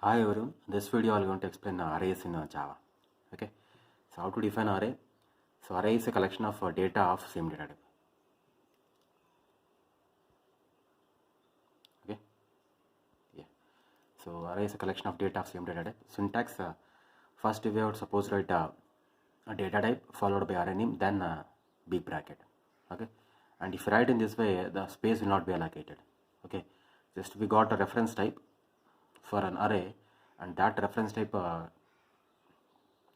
Hi everyone, in this video I'm going to explain arrays in Java. Okay, so how to define array? So array is a collection of data of same data type. Okay, yeah. So array is a collection of data of same data type. Syntax: first we would suppose write a data type followed by array name, then big bracket. Okay, and if you write in this way, the space will not be allocated. Okay, just we got a reference type for an array, and that reference type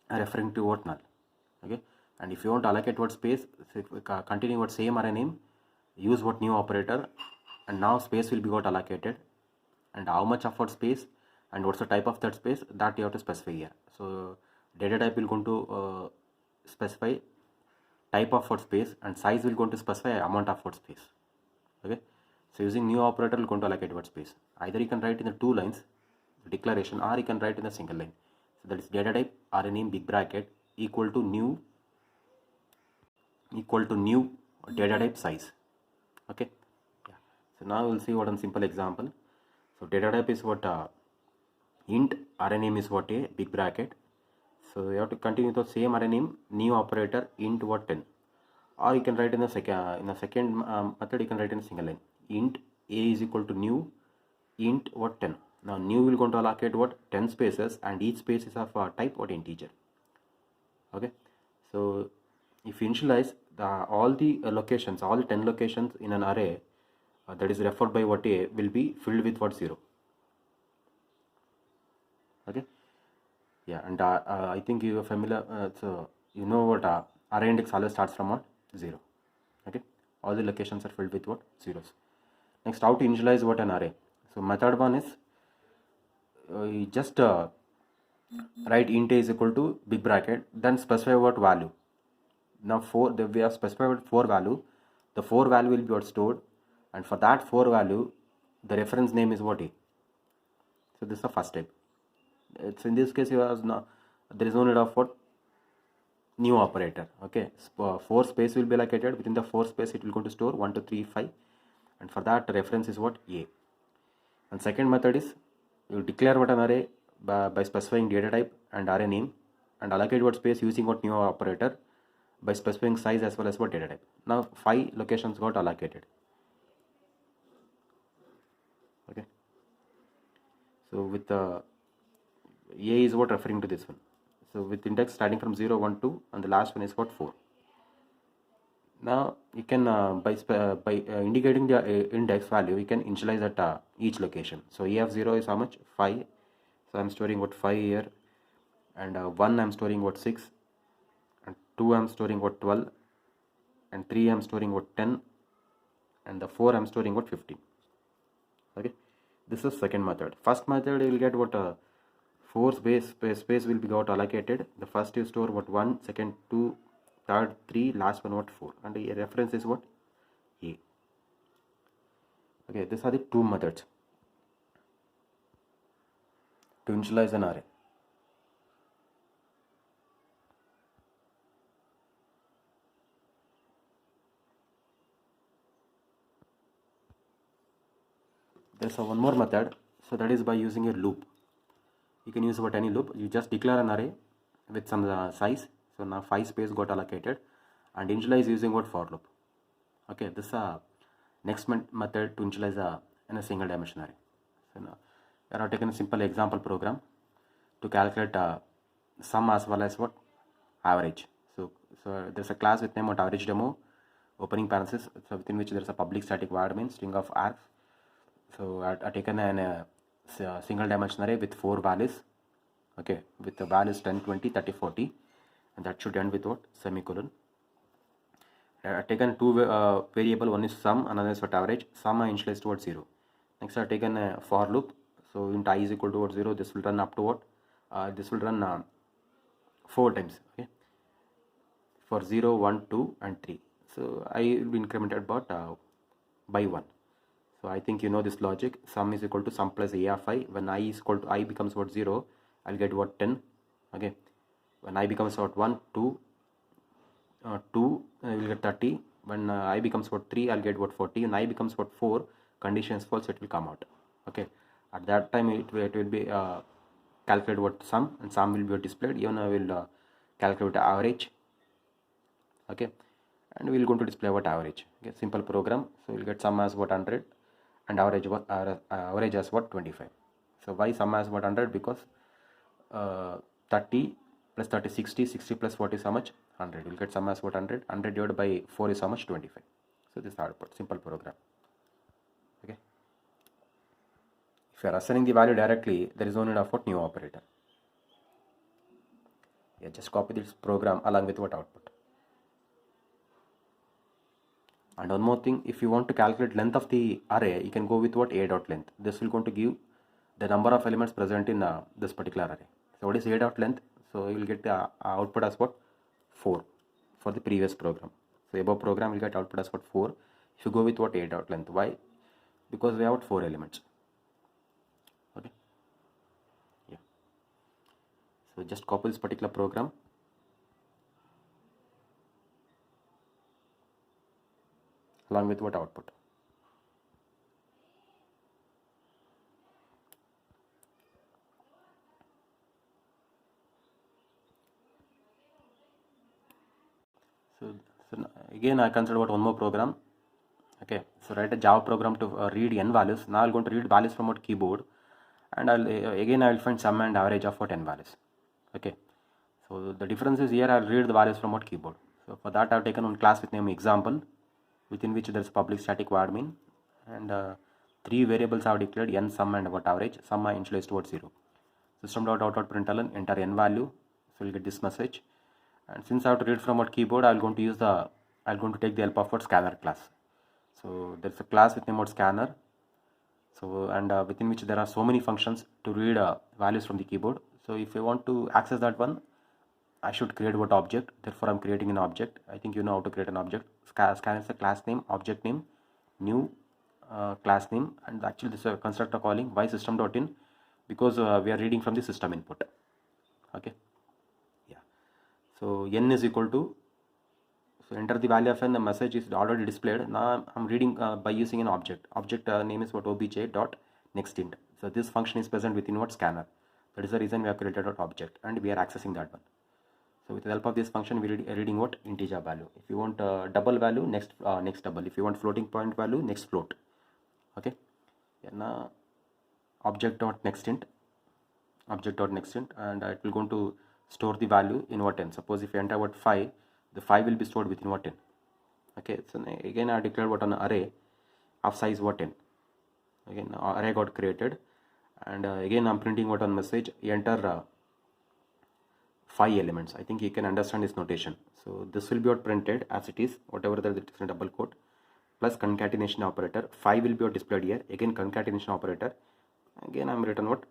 referring to what null. Okay, and if you want to allocate what space, so if we continue what same array name, use what new operator, and now space will be got allocated, and how much of what space and what's the type of that space, that you have to specify here. So data type will going to specify type of what space, and size will going to specify amount of what space. Okay, so using new operator will going to allocate what space. Either you can write in the two lines declaration, or you can write in the single line. So that is data type array name big bracket equal to new data type size. Okay, yeah. So now we'll see what a simple example. So data type is what int, array name is what a big bracket. So you have to continue the same array name, new operator int what 10, or you can write in the second method you can write in a single line int a is equal to new int what 10. Now new will going to allocate what 10 spaces, and each space is of type what integer. Okay, so if you initialize all the locations, all the 10 locations in an array that is referred by what a will be filled with what 0. Okay, yeah, and I think you are familiar, so you know what array index always starts from what 0. Okay, all the locations are filled with what zeros. Next, how to initialize what an array. So method one is you just write int a is equal to big bracket, then specify what value. Now we have specified 4 value. The 4 value will be what stored, and for that 4 value the reference name is what a. So this is the first step. It's in this case there is no need of what new operator. Okay, 4 space will be allocated. Within the 4 space it will go to store 1 2 3 5, and for that reference is what a. And second method is you declare what an array by specifying data type and array name, and allocate what space using what new operator by specifying size as well as what data type. Now 5 locations got allocated. Okay, so with a is what referring to this one. So with index starting from 0 1 2, and the last one is what 4. Now you can by indicating the index value, you can initialize at each location. So e of 0 is how much 5, so I'm storing what 5 here, and 1 I'm storing what 6, and 2 I'm storing what 12, and 3 I'm storing what 10, and the 4 I'm storing what 15. Okay, this is second method. First method you will get what 4 space will be got allocated. The first you store what 1, second 2, third 3, last one what 4, and the reference is what a. Okay, these are the two methods to initialize an array. There's one more method, so that is by using a loop. You can use what any loop. You just declare an array with some size. So now 5 space got allocated, and initialize using what for loop. Okay, this next method to initialize in a single dimension array. So now I have taken a simple example program to calculate sum as well as what average. So there's a class with name what average demo, opening parenthesis, so within which there's a public static void main string of args. So I taken a single dimension array with 4 values. Okay, with the values 10 20 30 40, and that should end with what semicolon. I have taken two variable, one is sum, another is what average. Sum I initialized towards 0. Next I have taken a for loop. So int I is equal to what 0, this will run up to what this will run 4 times. Okay, for 0 1 2 and 3. So I will be incremented about by 1. So I think you know this logic. Sum is equal to sum plus a of I. When I is equal to I becomes what 0, I'll get what 10. Okay, when I becomes what 1 2 2, I will get 30. When I becomes what 3, I'll get what 40. When I becomes what 4, condition is false, it will come out. Okay, at that time it will be calculate what sum, and sum will be displayed. Even I will calculate average. Okay, and we're going to display what average. Okay, simple program. So we'll get sum as what 100 and average as what 25. So why sum as what 100? Because 30 plus 30 60, 60 plus 40 is how much? 100. We'll get sum as what 100. 100 divided by 4 is how much? 25. So this is the output. Simple program. Okay. If you are assigning the value directly, there is no need of what new operator. Yeah, just copy this program along with what output. And one more thing, if you want to calculate length of the array, you can go with what a dot length. This will going to give the number of elements present in this particular array. So what is a dot length? So you will get the output as what 4 for the previous program. So above program will get output as what 4. If you go with what a dot length, why? Because we have 4 elements. Okay. Yeah. So just copy this particular program. Along with what output. So again I consider about one more program. Okay, so write a Java program to read n values. Now I'm going to read values from what keyboard, and I will find sum and average of what n values. Okay, so the difference is here I'll read the values from what keyboard. So for that I've taken one class with name example, within which there is public static void main, and 3 variables I've declared, n, sum and what average. Sum I initialized towards 0. System.out.println enter n value, so we'll get this message. And since I have to read from what keyboard, I'm going to take the help of what scanner class. So there's a class with name of scanner. So and within which there are so many functions to read values from the keyboard. So if I want to access that one, I should create what object. Therefore I'm creating an object. I think you know how to create an object. Scanner is a class name, object name, new class name, and actually this is a constructor calling by system.in, because we are reading from the system input. Okay, yeah. So n is equal to, so enter the value of n. The message is already displayed. Now I'm reading by using an object. Object name is what obj dot nextInt. So this function is present within what scanner. That is the reason we have created an object, and we are accessing that one. So with the help of this function, we are reading what integer value. If you want double value, next double. If you want floating point value, next float. Okay. Yeah, now object dot nextInt, and it will going to store the value in what n. Suppose if you enter what 5, the 5 will be stored within what n. Okay. So again I declared what an array of size what n. Again array got created, and again I'm printing what on message. Enter 5 elements. I think you can understand this notation. So this will be what printed as it is, whatever the different double quote, plus concatenation operator. 5 will be what displayed here. Again concatenation operator. Again I'm written what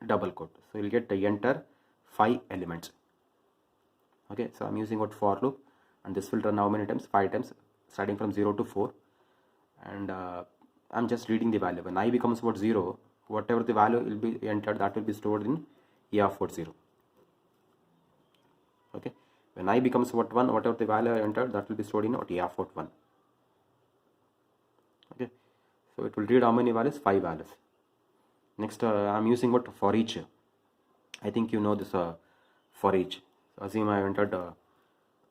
double quote. So you'll get the enter 5 elements. Okay, so I'm using what for loop, and this will run how many times? 5 times, starting from 0 to 4, and I'm just reading the value. When I becomes what 0, whatever the value will be entered, that will be stored in E of what 0. Okay, when I becomes what 1, whatever the value I entered, that will be stored in what E of what 1. Okay, so it will read how many values? 5 values. Next I'm using what for each. I think you know this for each. So assume I entered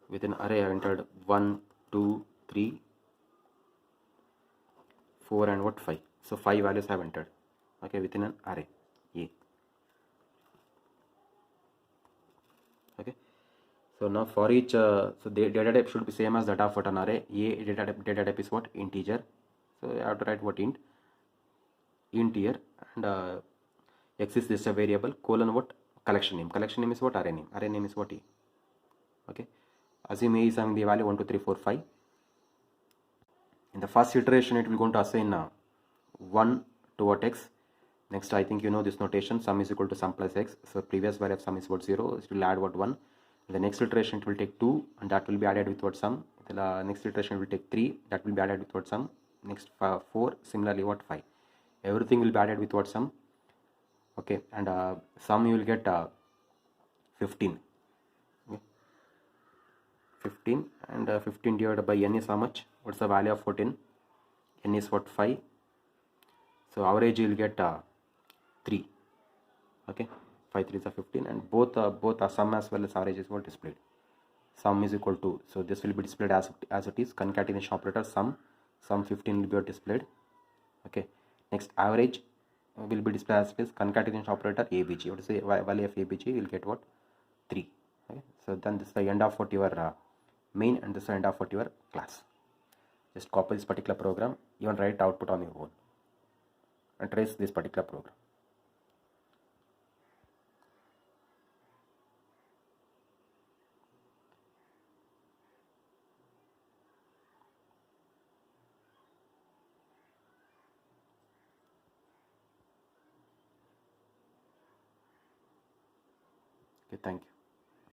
within array I entered 1, 2, 3, 4 and what 5. So 5 values I have entered. Okay, within an array A. Okay, so now for each so the data type should be same as that of what an array. A data type is what integer. So I have to write what int here, and x is just a variable, colon what collection name is what array name is what E. Okay, assume A is having the value 1 2 3 4 5. In the first iteration it will going to assign 1 to what x. Next I think you know this notation, sum is equal to sum plus x. So previous value of sum is what 0, it will add what 1. In the next iteration it will take 2, and that will be added with what sum. The next iteration will take 3, that will be added with what sum. Next 4, similarly what 5. Everything will be added with what sum. Okay, and sum you will get 15. Okay. 15, and 15 divided by n is how much? What's the value of 14? N is what 5. So average you will get 3. Okay, 5 3s are 15, and both are sum as well as average is what displayed. Sum is equal to, so this will be displayed as it is, concatenation operator sum 15 will be displayed. Okay, next average will be displayed as it is, concatenation operator abg. What is the value of abg? Will get what? 3. Okay, so then this is the end of what your main, and this is the end of what your class. Just copy this particular program, even write output on your own, and trace this particular program. Okay, thank you.